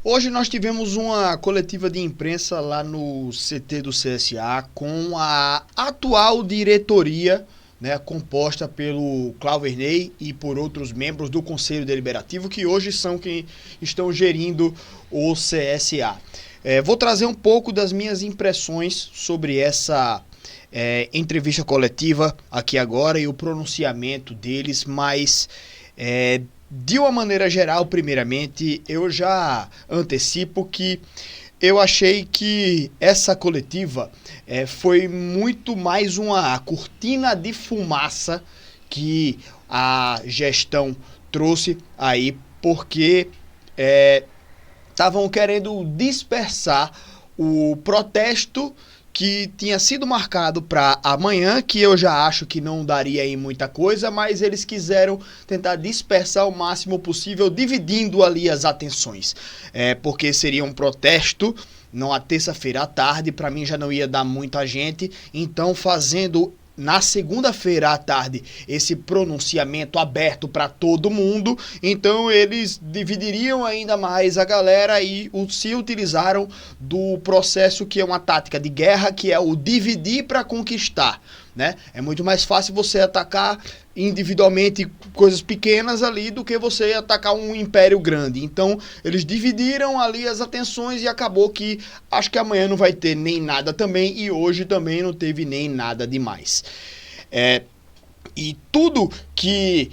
Hoje nós tivemos uma coletiva de imprensa lá no CT do CSA com a atual diretoria, né, composta pelo Clauverney e por outros membros do Conselho Deliberativo, que hoje são quem estão gerindo o CSA. Vou trazer um pouco das minhas impressões sobre essa entrevista coletiva aqui agora e o pronunciamento deles, mas de uma maneira geral, primeiramente, eu já antecipo que eu achei que essa coletiva foi muito mais uma cortina de fumaça que a gestão trouxe aí, porque estavam querendo dispersar o protesto que tinha sido marcado para amanhã, que eu já acho que não daria em muita coisa, mas eles quiseram tentar dispersar o máximo possível, dividindo ali as atenções. Porque seria um protesto numa terça-feira à tarde, para mim já não ia dar muita gente, então fazendo na segunda-feira à tarde esse pronunciamento aberto para todo mundo, então eles dividiriam ainda mais a galera e se utilizaram do processo que é uma tática de guerra, que é o dividir para conquistar, né? É muito mais fácil você atacar individualmente coisas pequenas ali do que você atacar um império grande. Então eles dividiram ali as atenções e acabou que acho que amanhã não vai ter nem nada também, e hoje também não teve nem nada demais. E tudo que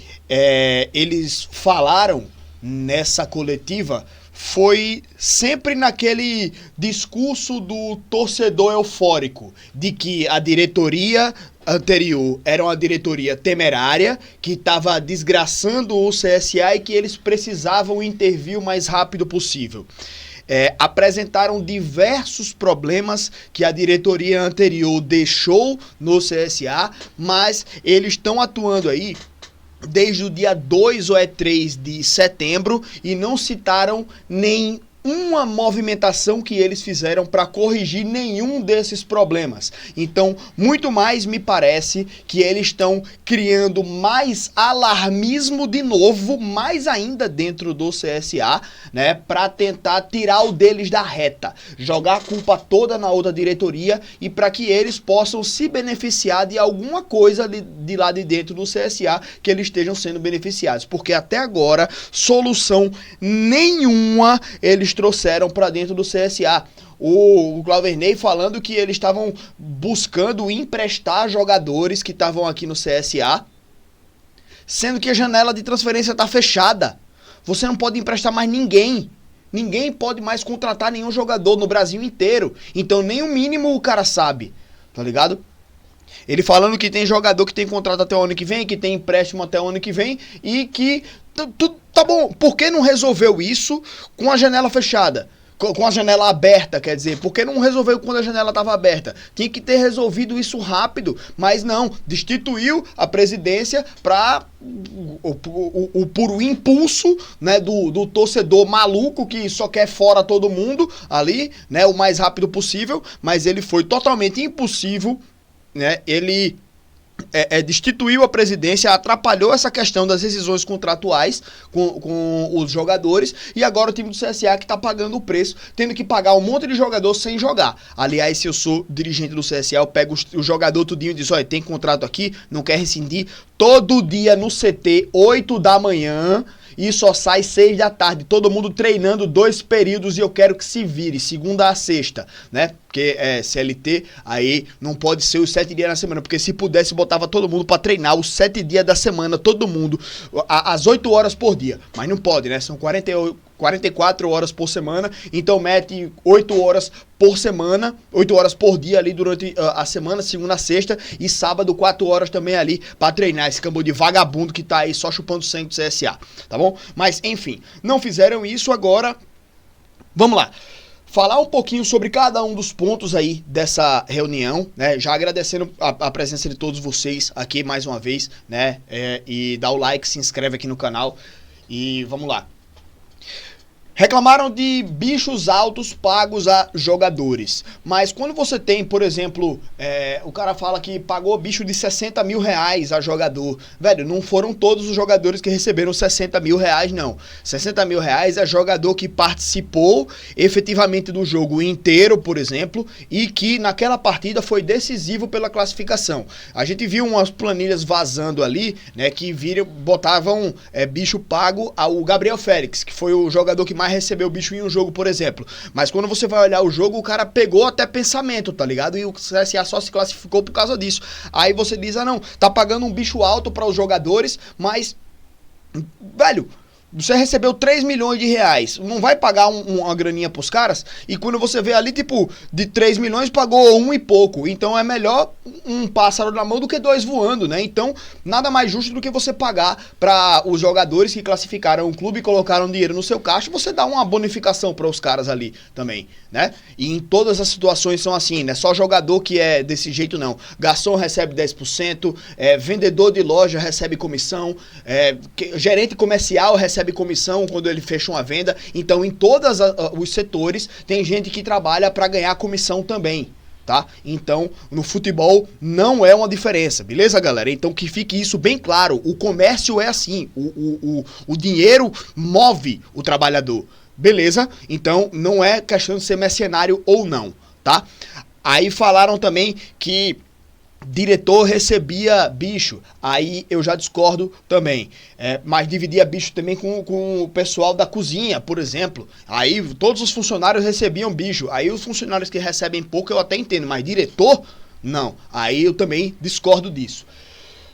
eles falaram nessa coletiva foi sempre naquele discurso do torcedor eufórico, de que a diretoria anterior era uma diretoria temerária, que estava desgraçando o CSA e que eles precisavam intervir o mais rápido possível. Apresentaram diversos problemas que a diretoria anterior deixou no CSA, mas eles estão atuando aí desde o dia 2 ou 3 de setembro e não citaram nenhuma movimentação que eles fizeram para corrigir nenhum desses problemas. Então, muito mais me parece que eles estão criando mais alarmismo de novo, mais ainda dentro do CSA, né, para tentar tirar o deles da reta, jogar a culpa toda na outra diretoria e para que eles possam se beneficiar de alguma coisa de lá de dentro do CSA, que eles estejam sendo beneficiados, porque até agora solução nenhuma eles trouxeram para dentro do CSA. O Clauverney falando que eles estavam buscando emprestar jogadores que estavam aqui no CSA, sendo que a janela de transferência está fechada. Você não pode emprestar mais ninguém. Ninguém pode mais contratar nenhum jogador no Brasil inteiro. Então nem o mínimo o cara sabe, tá ligado? Ele falando que tem jogador que tem contrato até o ano que vem, que tem empréstimo até o ano que vem e que tá bom. Por que não resolveu isso com a janela fechada? Com a janela aberta, quer dizer, por que não resolveu quando a janela estava aberta? Tinha que ter resolvido isso rápido, mas não, destituiu a presidência para por impulso, né, do torcedor maluco que só quer fora todo mundo ali, né, o mais rápido possível, mas ele foi totalmente impossível, né, ele destituiu a presidência, atrapalhou essa questão das rescisões contratuais com os jogadores, e agora o time do CSA que tá pagando o preço, tendo que pagar um monte de jogador sem jogar. Aliás, se eu sou dirigente do CSA, eu pego o jogador tudinho e diz, olha, tem contrato aqui, não quer rescindir, todo dia no CT, 8 da manhã, e só sai 6 da tarde, todo mundo treinando 2 períodos e eu quero que se vire, segunda a sexta, né? Porque CLT, aí não pode ser os 7 dias na semana, porque se pudesse botava todo mundo pra treinar os 7 dias da semana, todo mundo, às 8 horas por dia, mas não pode, né? São 44 horas por semana, então mete 8 horas por semana, 8 horas por dia ali durante a semana, segunda a sexta, e sábado 4 horas também ali pra treinar esse campo de vagabundo que tá aí só chupando sangue do CSA, tá bom? Mas enfim, não fizeram isso. Agora, vamos lá. Falar um pouquinho sobre cada um dos pontos aí dessa reunião, né? Já agradecendo a presença de todos vocês aqui mais uma vez, né? E dá o like, se inscreve aqui no canal e vamos lá. Reclamaram de bichos altos pagos a jogadores. Mas quando você tem, por exemplo, o cara fala que pagou bicho de 60 mil reais a jogador. Velho, não foram todos os jogadores que receberam 60 mil reais, não. 60 mil reais é jogador que participou efetivamente do jogo inteiro, por exemplo, e que naquela partida foi decisivo pela classificação. A gente viu umas planilhas vazando ali, né, que botavam bicho pago ao Gabriel Félix, que foi o jogador que mais recebeu o bicho em um jogo, por exemplo. Mas quando você vai olhar o jogo, o cara pegou até pensamento, tá ligado? E o CSA só se classificou por causa disso. Aí você diz, não, tá pagando um bicho alto para os jogadores, mas, velho, você recebeu 3 milhões de reais, não vai pagar uma graninha pros caras? E quando você vê ali, tipo, de 3 milhões pagou 1 e pouco. Então é melhor um pássaro na mão do que 2 voando, né? Então, nada mais justo do que você pagar para os jogadores que classificaram o clube e colocaram dinheiro no seu caixa, você dá uma bonificação para os caras ali também, né? E em todas as situações são assim, né? Só jogador que é desse jeito não. Garçom recebe 10%, vendedor de loja recebe comissão, gerente comercial recebe comissão quando ele fecha uma venda. Então, em todos os setores, tem gente que trabalha para ganhar comissão também, tá? Então, no futebol não é uma diferença, beleza, galera? Então, que fique isso bem claro. O comércio é assim, o dinheiro move o trabalhador, beleza? Então, não é questão de ser mercenário ou não, tá? Aí falaram também que diretor recebia bicho, aí eu já discordo também, mas dividia bicho também com o pessoal da cozinha, por exemplo. Aí todos os funcionários recebiam bicho, aí os funcionários que recebem pouco eu até entendo, mas diretor, não, aí eu também discordo disso.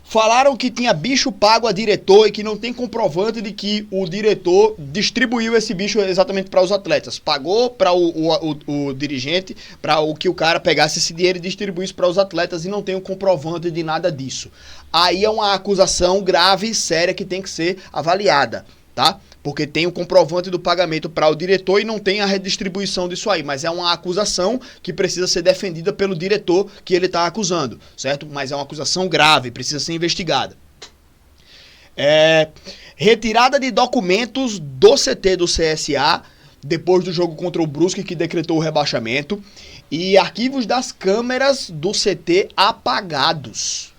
Falaram que tinha bicho pago a diretor e que não tem comprovante de que o diretor distribuiu esse bicho exatamente para os atletas. Pagou para o dirigente, para o que o cara pegasse esse dinheiro e distribuísse para os atletas e não tem um comprovante de nada disso. Aí é uma acusação grave e séria que tem que ser avaliada, tá? Porque tem o comprovante do pagamento para o diretor e não tem a redistribuição disso aí. Mas é uma acusação que precisa ser defendida pelo diretor que ele está acusando, certo? Mas é uma acusação grave, precisa ser investigada. Retirada de documentos do CT do CSA, depois do jogo contra o Brusque, que decretou o rebaixamento. E arquivos das câmeras do CT apagados.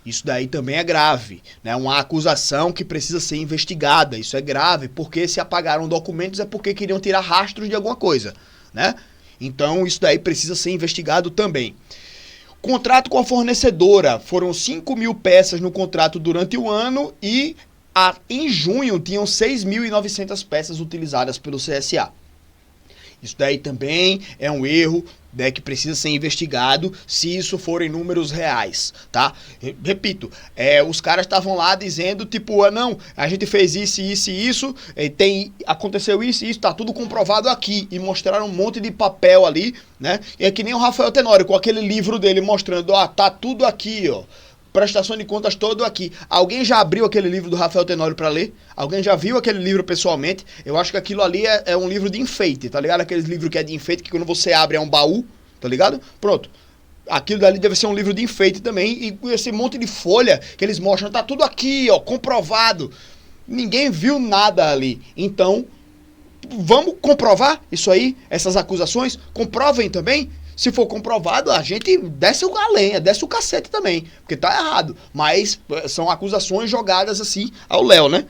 Isso daí também é grave, né? Uma acusação que precisa ser investigada. Isso é grave, porque se apagaram documentos é porque queriam tirar rastros de alguma coisa, né? Então isso daí precisa ser investigado também. Contrato com a fornecedora. Foram 5 mil peças no contrato durante o ano e em junho tinham 6.900 peças utilizadas pelo CSA. Isso daí também é um erro, né, que precisa ser investigado se isso forem números reais, tá? Repito, os caras estavam lá dizendo, tipo, não, a gente fez isso, isso e isso, aconteceu isso e isso, tá tudo comprovado aqui, e mostraram um monte de papel ali, né? E é que nem o Rafael Tenório, com aquele livro dele mostrando, tá tudo aqui, ó. Prestação de contas todo aqui. Alguém já abriu aquele livro do Rafael Tenório pra ler? Alguém já viu aquele livro pessoalmente? Eu acho que aquilo ali é um livro de enfeite, tá ligado? Aqueles livros que é de enfeite, que quando você abre é um baú, tá ligado? Pronto. Aquilo dali deve ser um livro de enfeite também. E esse monte de folha que eles mostram, tá tudo aqui, ó, comprovado. Ninguém viu nada ali. Então, vamos comprovar isso aí? Essas acusações? Comprovem também? Se for comprovado, a gente desce a lenha, desce o cacete também, porque tá errado. Mas são acusações jogadas assim ao léu, né?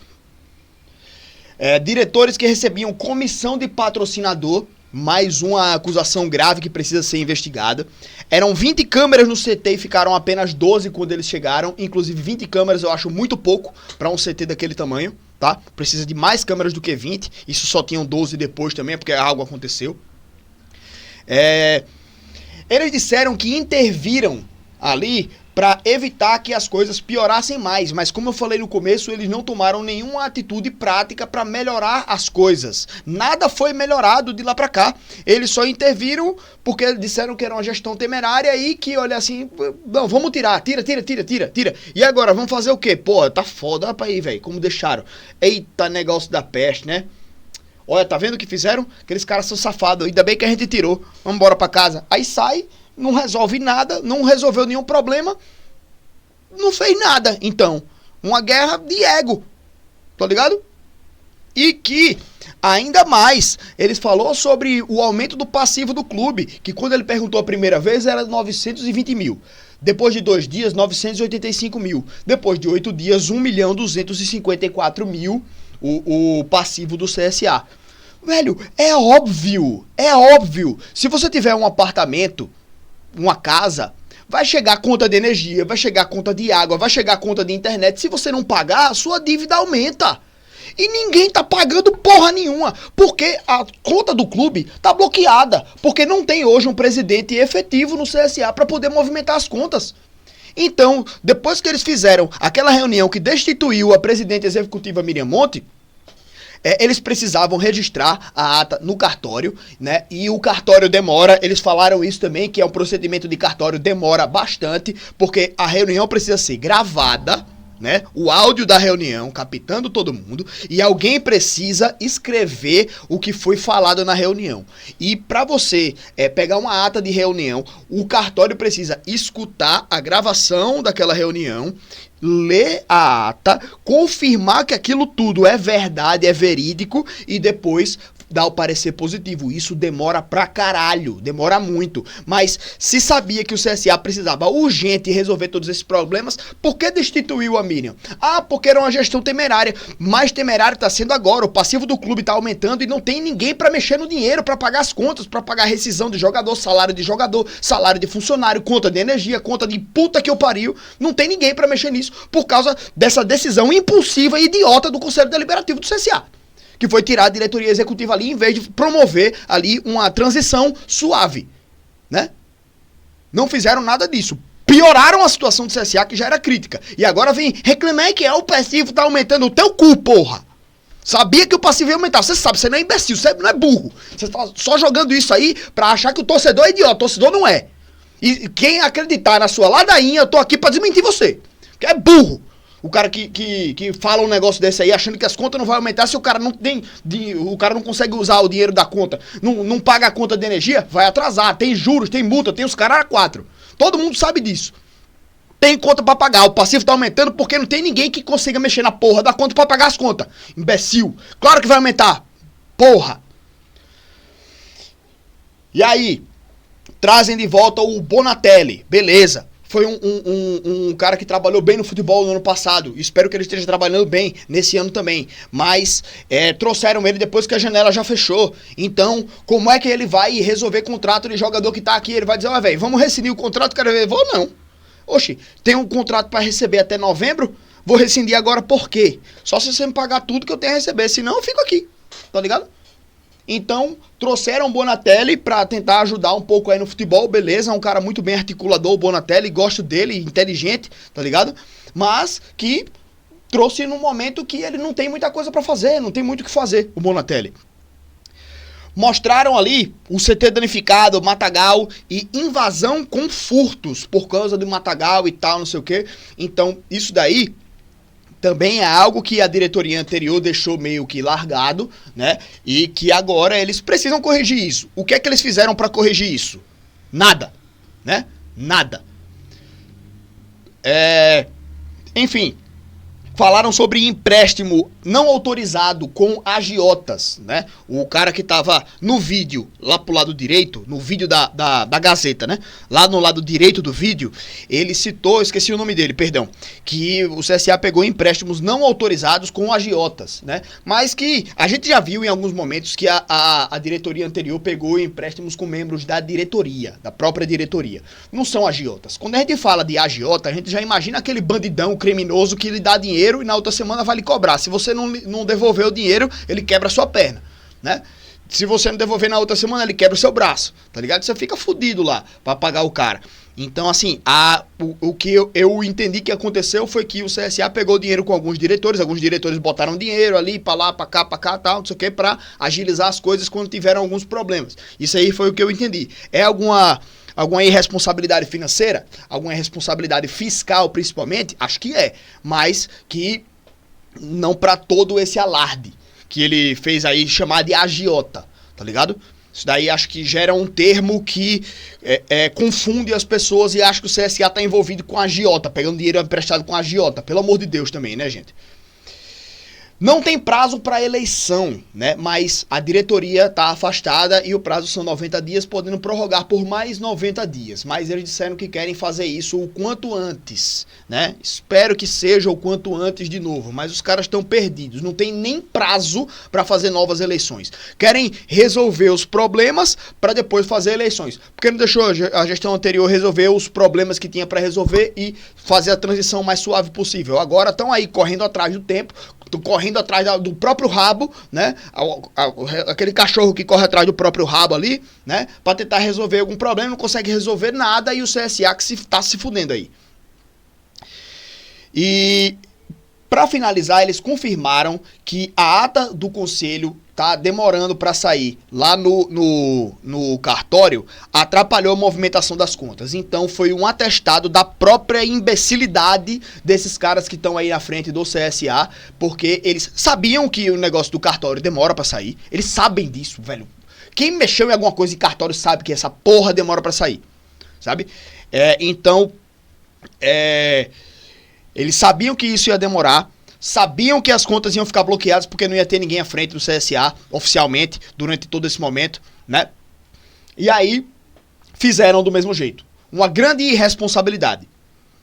Diretores que recebiam comissão de patrocinador, mais uma acusação grave que precisa ser investigada. Eram 20 câmeras no CT e ficaram apenas 12 quando eles chegaram. Inclusive 20 câmeras eu acho muito pouco para um CT daquele tamanho, tá? Precisa de mais câmeras do que 20. Isso só tinham 12 depois também, porque algo aconteceu. Eles disseram que interviram ali para evitar que as coisas piorassem mais, mas como eu falei no começo, eles não tomaram nenhuma atitude prática para melhorar as coisas. Nada foi melhorado de lá para cá. Eles só interviram porque disseram que era uma gestão temerária e que, olha assim, não, vamos tirar, tira. E agora, vamos fazer o quê? Pô, tá foda, rapaz aí, velho, como deixaram. Eita, negócio da peste, né? Olha, tá vendo o que fizeram? Aqueles caras são safados. Ainda bem que a gente tirou. Vamos embora pra casa. Aí sai, não resolve nada, não resolveu nenhum problema, não fez nada. Então, uma guerra de ego. Tá ligado? E que, ainda mais, ele falou sobre o aumento do passivo do clube, que quando ele perguntou a primeira vez era 920 mil. Depois de 2 dias, 985 mil. Depois de 8 dias, 1.254.000 o passivo do CSA. Velho, é óbvio. Se você tiver um apartamento, uma casa, vai chegar a conta de energia, vai chegar a conta de água, vai chegar a conta de internet. Se você não pagar, a sua dívida aumenta. E ninguém tá pagando porra nenhuma, porque a conta do clube tá bloqueada, porque não tem hoje um presidente efetivo no CSA para poder movimentar as contas. Então, depois que eles fizeram aquela reunião que destituiu a presidente executiva Miriam Monte, eles precisavam registrar a ata no cartório, né? E o cartório demora, eles falaram isso também, que é um procedimento de cartório, demora bastante, porque a reunião precisa ser gravada, né? O áudio da reunião, captando todo mundo, e alguém precisa escrever o que foi falado na reunião. E para você pegar uma ata de reunião, o cartório precisa escutar a gravação daquela reunião, ler a ata, confirmar que aquilo tudo é verdade, é verídico, e depois dar o parecer positivo. Isso demora pra caralho, demora muito. Mas se sabia que o CSA precisava urgente resolver todos esses problemas, por que destituiu a Miriam? Ah, porque era uma gestão temerária. Mais temerária tá sendo agora. O passivo do clube tá aumentando e não tem ninguém pra mexer no dinheiro, pra pagar as contas, pra pagar rescisão de jogador, salário de funcionário, conta de energia, conta de puta que eu pariu. Não tem ninguém pra mexer nisso por causa dessa decisão impulsiva e idiota do Conselho Deliberativo do CSA. Que foi tirar a diretoria executiva ali, em vez de promover ali uma transição suave, né? Não fizeram nada disso. Pioraram a situação do CSA, que já era crítica. E agora vem reclamar que o passivo tá aumentando o teu cu, porra. Sabia que o passivo ia aumentar. Você sabe, você não é imbecil, você não é burro. Você tá só jogando isso aí pra achar que o torcedor é idiota. O torcedor não é. E quem acreditar na sua ladainha, eu tô aqui pra desmentir você. Que é burro. O cara que fala um negócio desse aí, achando que as contas não vão aumentar se o cara não tem. O cara não consegue usar o dinheiro da conta, não paga a conta de energia, vai atrasar. Tem juros, tem multa, tem os caras a 4. Todo mundo sabe disso. Tem conta pra pagar. O passivo tá aumentando porque não tem ninguém que consiga mexer na porra da conta pra pagar as contas. Imbecil. Claro que vai aumentar. Porra. E aí, trazem de volta o Bonatelli. Beleza. Foi um cara que trabalhou bem no futebol no ano passado. Espero que ele esteja trabalhando bem nesse ano também. Mas trouxeram ele depois que a janela já fechou. Então, como é que ele vai resolver contrato de jogador que tá aqui? Ele vai dizer, ó, velho, vamos rescindir o contrato, quero ver. Vou não. Oxi, tem um contrato para receber até novembro? Vou rescindir agora por quê? Só se você me pagar tudo que eu tenho a receber. Senão eu fico aqui. Tá ligado? Então, trouxeram o Bonatelli pra tentar ajudar um pouco aí no futebol, beleza, é um cara muito bem articulador, o Bonatelli, gosto dele, inteligente, tá ligado? Mas que trouxe num momento que ele não tem muita coisa pra fazer, não tem muito o que fazer, o Bonatelli. Mostraram ali o CT danificado, Matagal e invasão com furtos por causa do Matagal e tal, não sei o que. Então, isso daí também é algo que a diretoria anterior deixou meio que largado, né? E que agora eles precisam corrigir isso. O que é que eles fizeram para corrigir isso? Nada, né? Nada. Enfim, falaram sobre empréstimo não autorizado com agiotas, né? O cara que tava no vídeo, lá pro lado direito, no vídeo da Gazeta, né? Lá no lado direito do vídeo, ele citou, esqueci o nome dele, perdão, que o CSA pegou empréstimos não autorizados com agiotas, né? Mas que a gente já viu em alguns momentos que a diretoria anterior pegou empréstimos com membros da diretoria, da própria diretoria. Não são agiotas. Quando a gente fala de agiota, a gente já imagina aquele bandidão criminoso que lhe dá dinheiro e na outra semana vai lhe cobrar. Se você não devolver o dinheiro, ele quebra a sua perna, né? Se você não devolver na outra semana, ele quebra o seu braço, tá ligado? Você fica fudido lá pra pagar o cara. Então, assim, o que eu entendi que aconteceu foi que o CSA pegou dinheiro com alguns diretores botaram dinheiro ali, pra lá, pra cá, tal, não sei o que, pra agilizar as coisas quando tiveram alguns problemas. Isso aí foi o que eu entendi. É alguma irresponsabilidade financeira? Alguma irresponsabilidade fiscal, principalmente? Acho que é, mas que não pra todo esse alarde que ele fez aí chamar de agiota, tá ligado? Isso daí acho que gera um termo que confunde as pessoas e acho que o CSA tá envolvido com agiota, pegando dinheiro emprestado com agiota. Pelo amor de Deus também, né, gente? Não tem prazo para eleição, né? Mas a diretoria está afastada e o prazo são 90 dias, podendo prorrogar por mais 90 dias. Mas eles disseram que querem fazer isso o quanto antes, né? Espero que seja o quanto antes de novo, mas os caras estão perdidos. Não tem nem prazo para fazer novas eleições. Querem resolver os problemas para depois fazer eleições. Porque não deixou a gestão anterior resolver os problemas que tinha para resolver e fazer a transição mais suave possível. Agora estão aí correndo atrás do tempo, correndo atrás do próprio rabo, né? Aquele cachorro que corre atrás do próprio rabo ali, né? Pra tentar resolver algum problema, não consegue resolver nada e o CSA que tá se fudendo aí. E pra finalizar, eles confirmaram que a ata do conselho tá demorando para sair lá no cartório, atrapalhou a movimentação das contas. Então foi um atestado da própria imbecilidade desses caras que estão aí na frente do CSA, porque eles sabiam que o negócio do cartório demora para sair. Eles sabem disso, velho. Quem mexeu em alguma coisa em cartório sabe que essa porra demora para sair, sabe? Eles sabiam que isso ia demorar. Sabiam que as contas iam ficar bloqueadas porque não ia ter ninguém à frente do CSA oficialmente durante todo esse momento, né? E aí fizeram do mesmo jeito. Uma grande irresponsabilidade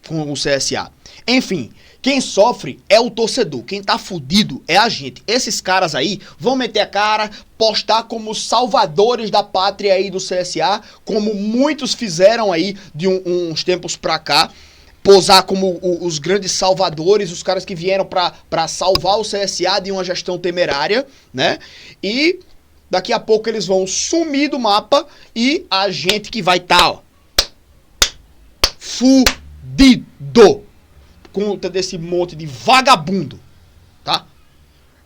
com o CSA. Enfim, quem sofre é o torcedor. Quem tá fudido é a gente. Esses caras aí vão meter a cara, postar como salvadores da pátria aí do CSA, como muitos fizeram aí de uns tempos pra cá. Posar como os grandes salvadores, os caras que vieram pra salvar o CSA de uma gestão temerária, né? E daqui a pouco eles vão sumir do mapa e a gente que vai estar, ó, fudido conta desse monte de vagabundo, tá?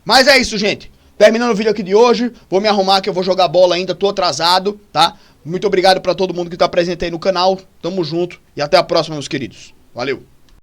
Mas é isso, gente. Terminando o vídeo aqui de hoje, vou me arrumar que eu vou jogar bola ainda, tô atrasado, tá? Muito obrigado pra todo mundo que tá presente aí no canal, tamo junto e até a próxima, meus queridos. Valeu!